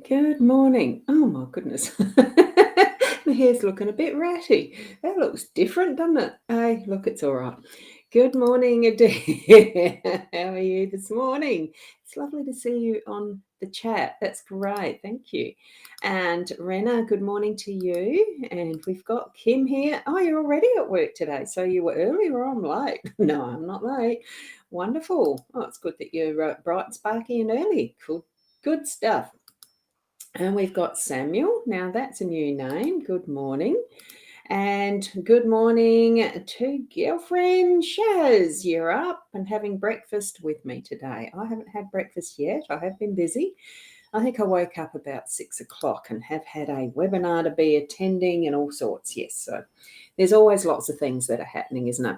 Good morning. Oh my goodness. My hair's looking a bit ratty. That looks different, doesn't it? Hey, look, it's all right. Good morning, Adair. How are you this morning? It's lovely to see you on the chat. That's great. Thank you. And Rena, good morning to you. And we've got Kim here. Oh, you're already at work today. So you were early or I'm late? No, I'm not late. Wonderful. Oh, it's good that you're bright and sparky and early. Cool. Good stuff. And we've got Samuel. Now that's a new name. Good morning. And good morning to girlfriend Shaz. You're up and having breakfast with me today. I haven't had breakfast yet. I have been busy. I think I woke up about 6 o'clock and have had a webinar to be attending and all sorts. Yes, so there's always lots of things that are happening, isn't it?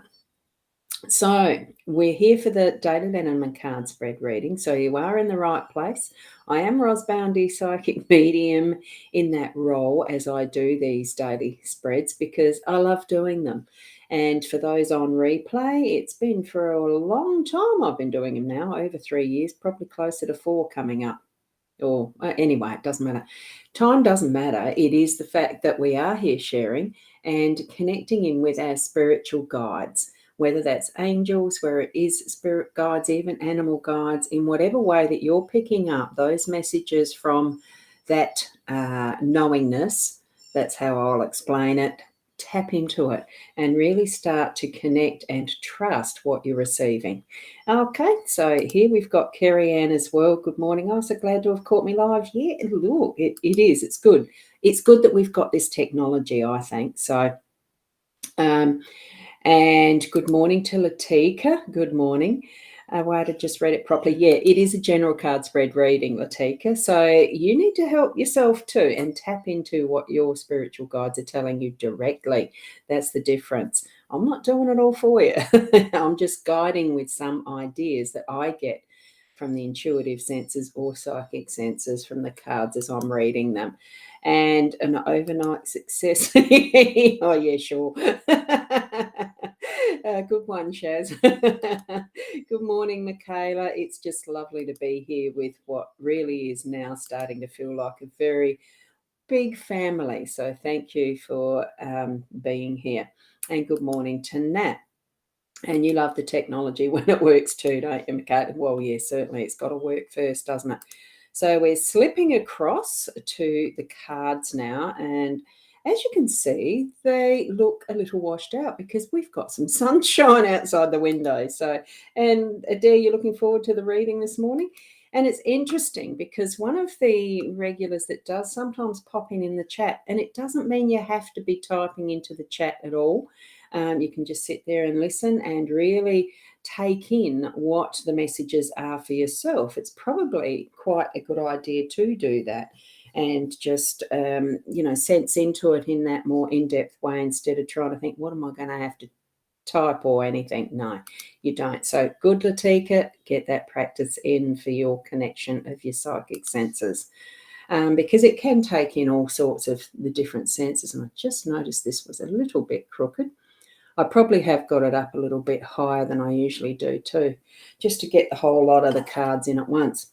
So we're here for the daily Lenormand card spread reading. So you are in the right place. I am Ros Boundy Psychic Medium in that role as I do these daily spreads because I love doing them. And for those on replay, it's been for a long time I've been doing them now, over 3 years, probably closer to 4 coming up. Or anyway, it doesn't matter. Time doesn't matter. It is the fact that we are here sharing and connecting in with our spiritual guides, whether that's angels, where it is spirit guides, even animal guides, in whatever way that you're picking up those messages from that knowingness. That's how I'll explain it. Tap into it and really start to connect and trust what you're receiving. Okay, so here we've got Kerry Ann as well. Good morning. I'm so glad to have caught me live. Yeah, look, it is. It's good. It's good that we've got this technology, I think. So, and good morning to Latika. Good morning. Wade had just read it properly. Yeah, it is a general card spread reading, Latika. So you need to help yourself too and tap into what your spiritual guides are telling you directly. That's the difference. I'm not doing it all for you. I'm just guiding with some ideas that I get from the intuitive senses or psychic senses from the cards as I'm reading them. And an overnight success. Oh, yeah, sure. Good one, Shaz. Good morning, Michaela. It's just lovely to be here with what really is now starting to feel like a very big family. So thank you for being here. And good morning to Nat. And you love the technology when it works too, don't you, Michaela? Well, yeah, certainly. It's got to work first, doesn't it? So we're slipping across to the cards now, and as you can see, they look a little washed out because we've got some sunshine outside the window. So, and Adair, you're looking forward to the reading this morning? And it's interesting because one of the regulars that does sometimes pop in the chat, and it doesn't mean you have to be typing into the chat at all. You can just sit there and listen and really take in what the messages are for yourself. It's probably quite a good idea to do that and just, sense into it in that more in-depth way instead of trying to think, what am I going to have to type or anything? No, you don't. So good, Latika, get that practice in for your connection of your psychic senses. Because it can take in all sorts of the different senses. And I just noticed this was a little bit crooked. I probably have got it up a little bit higher than I usually do too, just to get the whole lot of the cards in at once.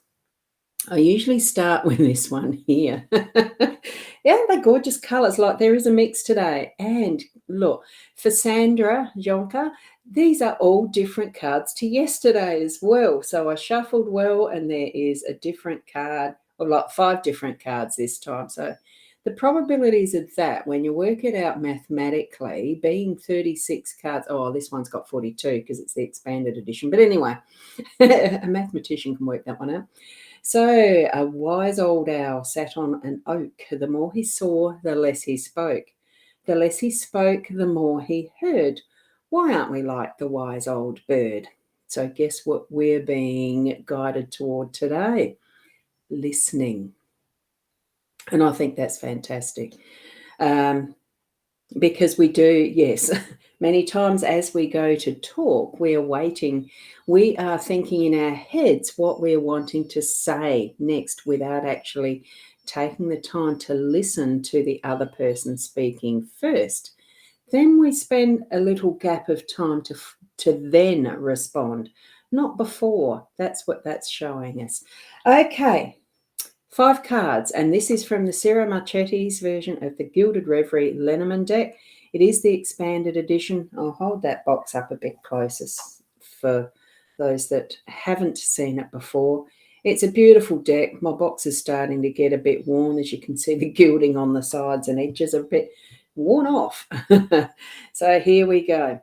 I usually start with this one here. Yeah, they're gorgeous colours. Like there is a mix today. And look, for Sandra, Jonka, these are all different cards to yesterday as well. So I shuffled well and there is a different card, or like 5 different cards this time. So the probabilities of that, when you work it out mathematically, being 36 cards, oh, this one's got 42 because it's the expanded edition. But anyway, a mathematician can work that one out. So a wise old owl sat on an oak. The more he saw, the less he spoke. The less he spoke, the more he heard. Why aren't we like the wise old bird? So guess what we're being guided toward today? Listening. And I think that's fantastic. Because we do, yes, many times as we go to talk, we are waiting. We are thinking in our heads what we're wanting to say next without actually taking the time to listen to the other person speaking first. Then we spend a little gap of time to then respond, not before. That's what that's showing us. Okay. 5 cards, and this is from the Sarah Marchetti's version of the Gilded Reverie Lenormand deck. It is the expanded edition. I'll hold that box up a bit closer for those that haven't seen it before. It's a beautiful deck. My box is starting to get a bit worn. As you can see, the gilding on the sides and edges are a bit worn off. So here we go.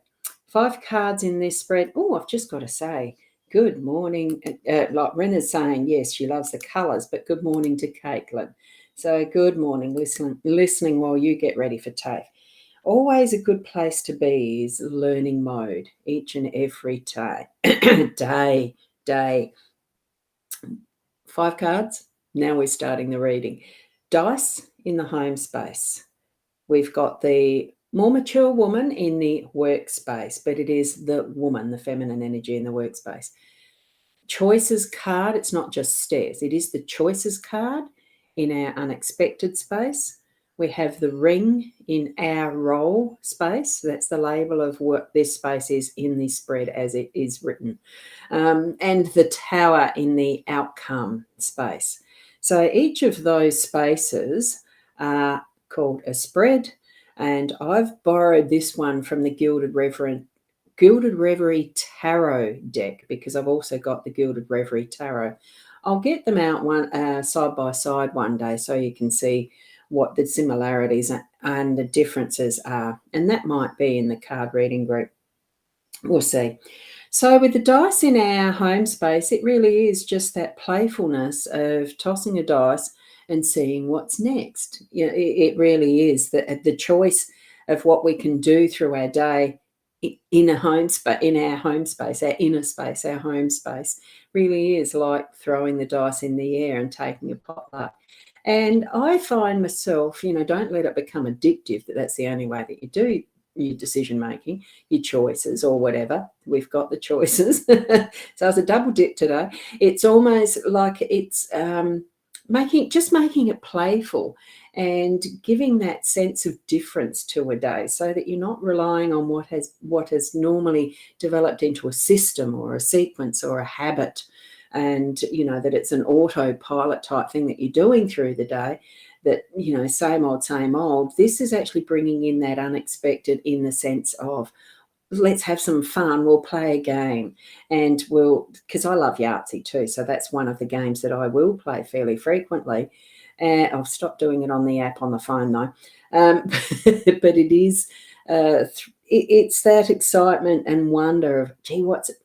5 cards in this spread. Oh, I've just got to say, good morning. Like Rena's saying, yes, she loves the colours, but good morning to Caitlin. So good morning, listening while you get ready for TAFE. Always a good place to be is learning mode each and every day. day. 5 cards. Now we're starting the reading. Dice in the home space. We've got the more mature woman in the workspace, but it is the woman, the feminine energy in the workspace. Choices card, it's not just stairs. It is the choices card in our unexpected space. We have the ring in our role space. That's the label of what this space is in this spread as it is written. And the tower in the outcome space. So each of those spaces are called a spread, and I've borrowed this one from the Gilded Reverie Tarot deck because I've also got the Gilded Reverie Tarot. I'll get them out side by side one day so you can see what the similarities and the differences are, and that might be in the card reading group. We'll see. So with the dice in our home space, it really is just that playfulness of tossing a dice and seeing what's next. You know, it really is the choice of what we can do through our day in our home space, our inner space, our home space, really is like throwing the dice in the air and taking a potluck. And I find myself, don't let it become addictive, that's the only way that you do your decision making, your choices or whatever. We've got the choices. So it's a double dip today. It's almost like it's making it playful and giving that sense of difference to a day so that you're not relying on what has normally developed into a system or a sequence or a habit, and that it's an autopilot type thing that you're doing through the day, that same old. This is actually bringing in that unexpected in the sense of, let's have some fun, we'll play a game, and because I love Yahtzee too, so that's one of the games that I will play fairly frequently. I'll stop doing it on the app on the phone though. But it is it's that excitement and wonder of,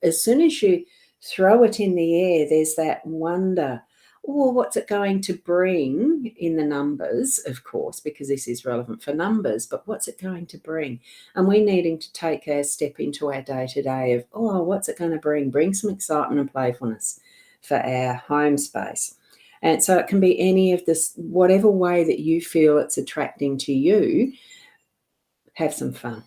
as soon as you throw it in the air, there's that wonder. What's it going to bring in the numbers, of course, because this is relevant for numbers, but what's it going to bring? And we're needing to take a step into our day-to-day of, what's it going to bring? Bring some excitement and playfulness for our home space. And so it can be any of this, whatever way that you feel it's attracting to you, have some fun.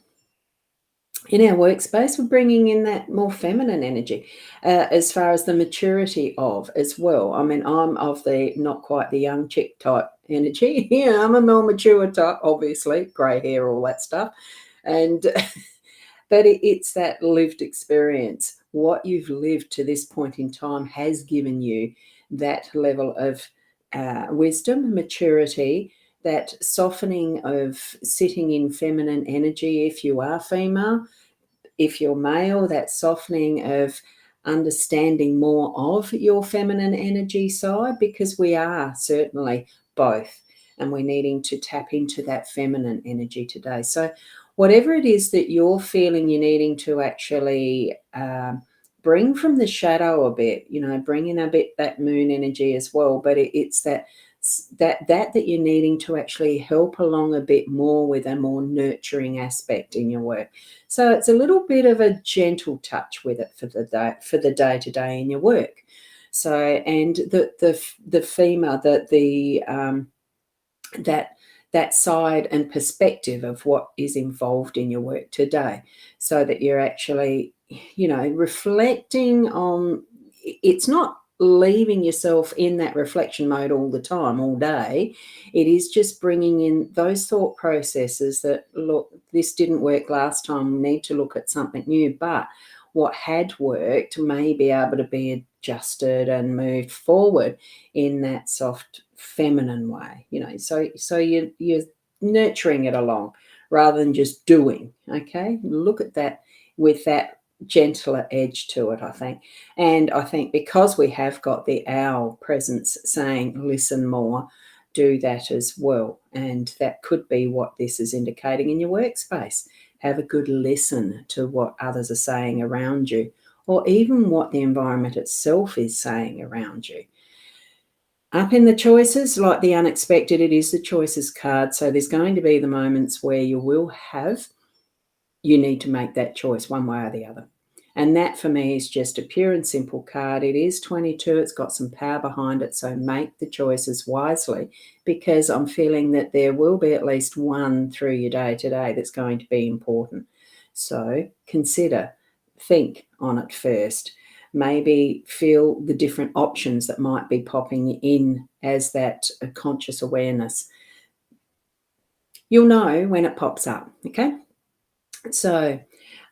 In our workspace, we're bringing in that more feminine energy as far as the maturity of as well. I mean, I'm of the not quite the young chick type energy. Yeah, I'm a more mature type, obviously, grey hair, all that stuff. And but it's that lived experience. What you've lived to this point in time has given you that level of wisdom, maturity, that softening of sitting in feminine energy if you are female. If you're male, that softening of understanding more of your feminine energy side, because we are certainly both, and we're needing to tap into that feminine energy today. So whatever it is that you're feeling you're needing to actually bring from the shadow a bit, bring in a bit that moon energy as well, but it's that you're needing to actually help along a bit more with a more nurturing aspect in your work. So it's a little bit of a gentle touch with it for the day-to-day in your work. So, and the female, that side and perspective of what is involved in your work today, so that you're actually, reflecting on, it's not leaving yourself in that reflection mode all the time, all day. It is just bringing in those thought processes that, look, this didn't work last time, we need to look at something new, but what had worked may be able to be adjusted and moved forward in that soft feminine way, so you're nurturing it along rather than just doing. Okay, look at that with that gentler edge to it, I think. And I think because we have got the owl presence saying listen more, do that as well. And that could be what this is indicating in your workspace. Have a good listen to what others are saying around you, or even what the environment itself is saying around you. Up in the choices, like the unexpected, it is the choices card. So there's going to be the moments where you need to make that choice one way or the other. And that for me is just a pure and simple card. It is 22. It's got some power behind it. So make the choices wisely, because I'm feeling that there will be at least one through your day today that's going to be important. So consider, think on it first. Maybe feel the different options that might be popping in as that conscious awareness. You'll know when it pops up, okay? So,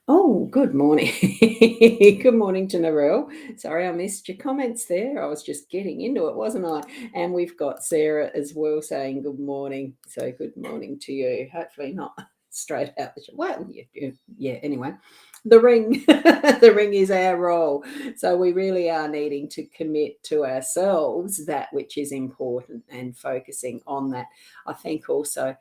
oh, good morning. Good morning to Narelle. Sorry, I missed your comments there. I was just getting into it, wasn't I? And we've got Sarah as well saying good morning. So good morning to you. Hopefully not straight out the show. Well, yeah, anyway. The ring, the ring is our role. So we really are needing to commit to ourselves that which is important and focusing on that. I think also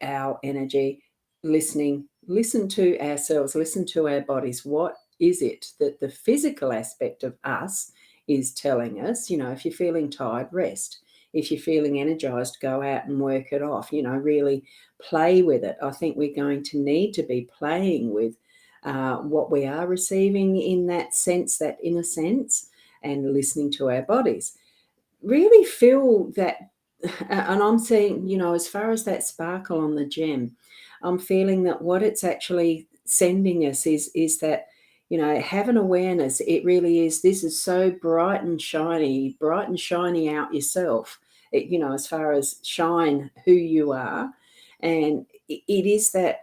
our energy, listen to ourselves, listen to our bodies. What is it that the physical aspect of us is telling us? If you're feeling tired, rest. If you're feeling energized, go out and work it off, really play with it. I think we're going to need to be playing with what we are receiving in that sense, that inner sense, and listening to our bodies. Really feel that. And I'm seeing, as far as that sparkle on the gem, I'm feeling that what it's actually sending us is that, have an awareness. It really is. This is so bright and shiny out yourself, as far as shine who you are. And it is that,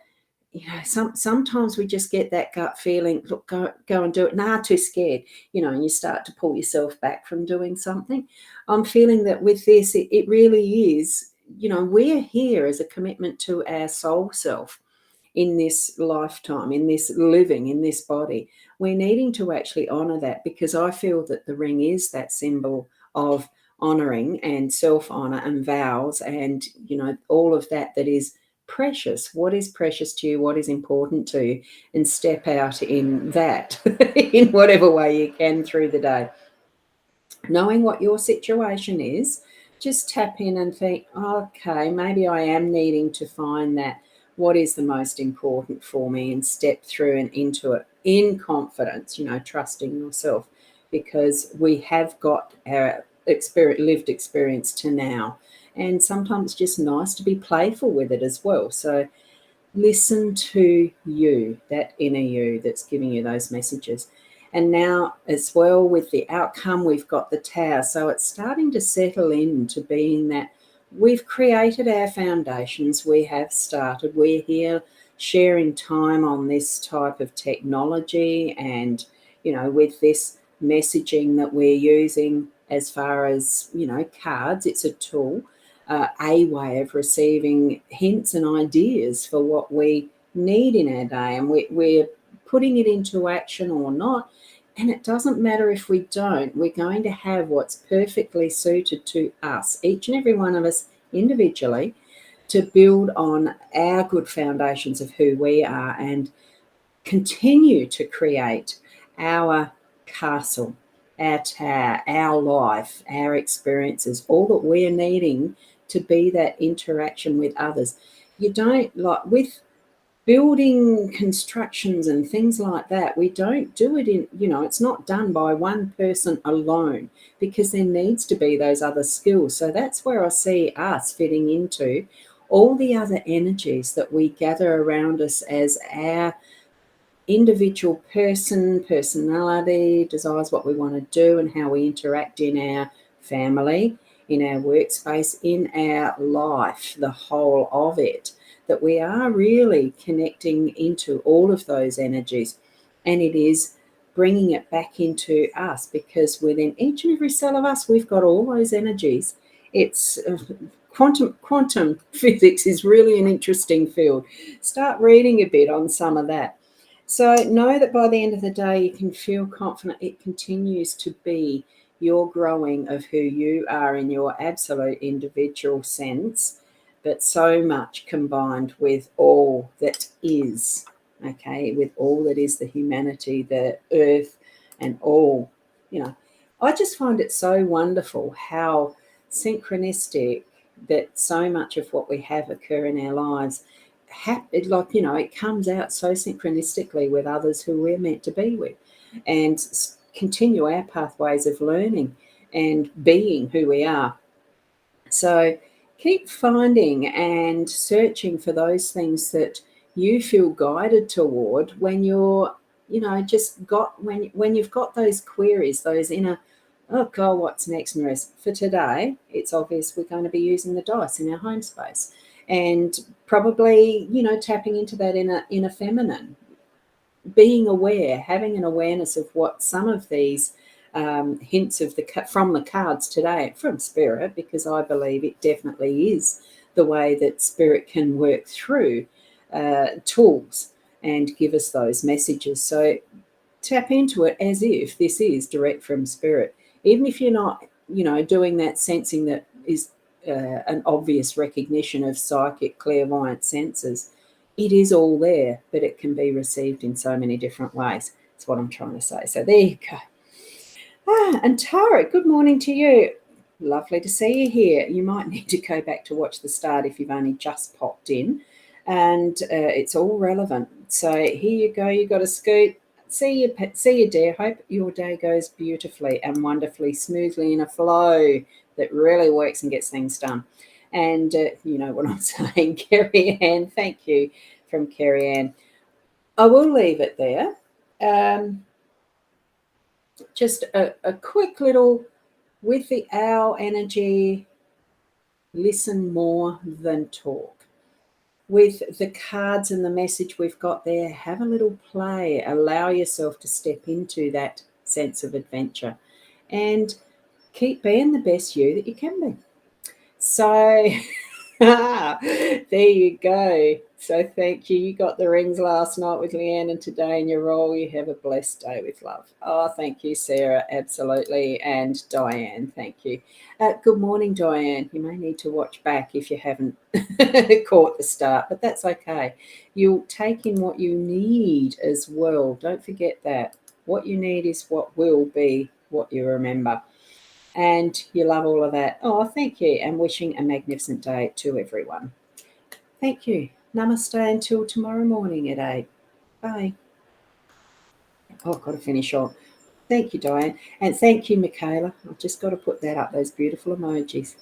sometimes we just get that gut feeling, look, go and do it. Nah, too scared, and you start to pull yourself back from doing something. I'm feeling that with this, it really is, we're here as a commitment to our soul self in this lifetime, in this living, in this body. We're needing to actually honor that, because I feel that the ring is that symbol of honoring and self-honor and vows and, all of that is precious. What is precious to you? What is important to you? And step out in that in whatever way you can through the day. Knowing what your situation is, just tap in and think, okay, maybe I am needing to find that what is the most important for me, and step through and into it in confidence, trusting yourself, because we have got our lived experience to now. And sometimes it's just nice to be playful with it as well. So listen to you, that inner you that's giving you those messages. And now as well, with the outcome, we've got the Tower. So it's starting to settle into being that we've created our foundations. We have started. We're here sharing time on this type of technology, and, with this messaging that we're using as far as, cards, it's a tool. A way of receiving hints and ideas for what we need in our day, and we're putting it into action or not. And it doesn't matter if we don't, we're going to have what's perfectly suited to us, each and every one of us individually, to build on our good foundations of who we are and continue to create our castle, our tower, our life, our experiences, all that we're needing to be that interaction with others. You don't, like with building constructions and things like that, we don't do it in, it's not done by one person alone, because there needs to be those other skills. So that's where I see us fitting into all the other energies that we gather around us as our individual personality, desires, what we want to do, and how we interact in our family, in our workspace, in our life, the whole of it, that we are really connecting into all of those energies. And it is bringing it back into us, because within each and every cell of us, we've got all those energies It's quantum physics is really an interesting field. Start reading a bit on some of that. So know that by the end of the day, you can feel confident it continues to be your growing of who you are in your absolute individual sense, but so much combined with all that is, okay, with all that is the humanity, the earth, and all, you know. I just find it so wonderful how synchronistic that so much of what we have occur in our lives like, you know, it comes out so synchronistically with others who we're meant to be with, and continue our pathways of learning and being who we are. So keep finding and searching for those things that you feel guided toward when you're, you know, just got when you've got those queries, those inner, oh God, what's next, Maris? For today, it's obvious we're going to be using the dice in our home space, and probably, you know, tapping into that inner feminine, being aware, having an awareness of what some of these hints of from the cards today, from spirit, because I believe it definitely is the way that spirit can work through tools and give us those messages. So tap into it as if this is direct from spirit, even if you're not, you know, doing that sensing that is an obvious recognition of psychic clairvoyant senses. It is all there, but it can be received in so many different ways. That's what I'm trying to say. So there you go. And Tara, good morning to you. Lovely to see you here. You might need to go back to watch the start if you've only just popped in, and it's all relevant. So here you go. You got a scoot. See you, dear. Hope your day goes beautifully and wonderfully smoothly in a flow that really works and gets things done. And you know what I'm saying, Kerry Ann. Thank you from Kerry Ann. I will leave it there. Just a quick little, with the owl energy, listen more than talk. With the cards and the message we've got there, have a little play. Allow yourself to step into that sense of adventure and keep being the best you that you can be. So there you go. So thank you. You got the rings last night with Leanne, and today in your role, you have a blessed day with love. Oh, thank you, Sarah. Absolutely. And Diane, thank you. Good morning, Diane. You may need to watch back if you haven't caught the start, but that's okay. You'll take in what you need as well. Don't forget that. What you need is what will be what you remember. And you love all of that. Oh, thank you. And wishing a magnificent day to everyone. Thank you. Namaste until tomorrow morning at 8. Bye. Oh, I've got to finish off. Thank you, Diane. And thank you, Michaela. I've just got to put that up, those beautiful emojis.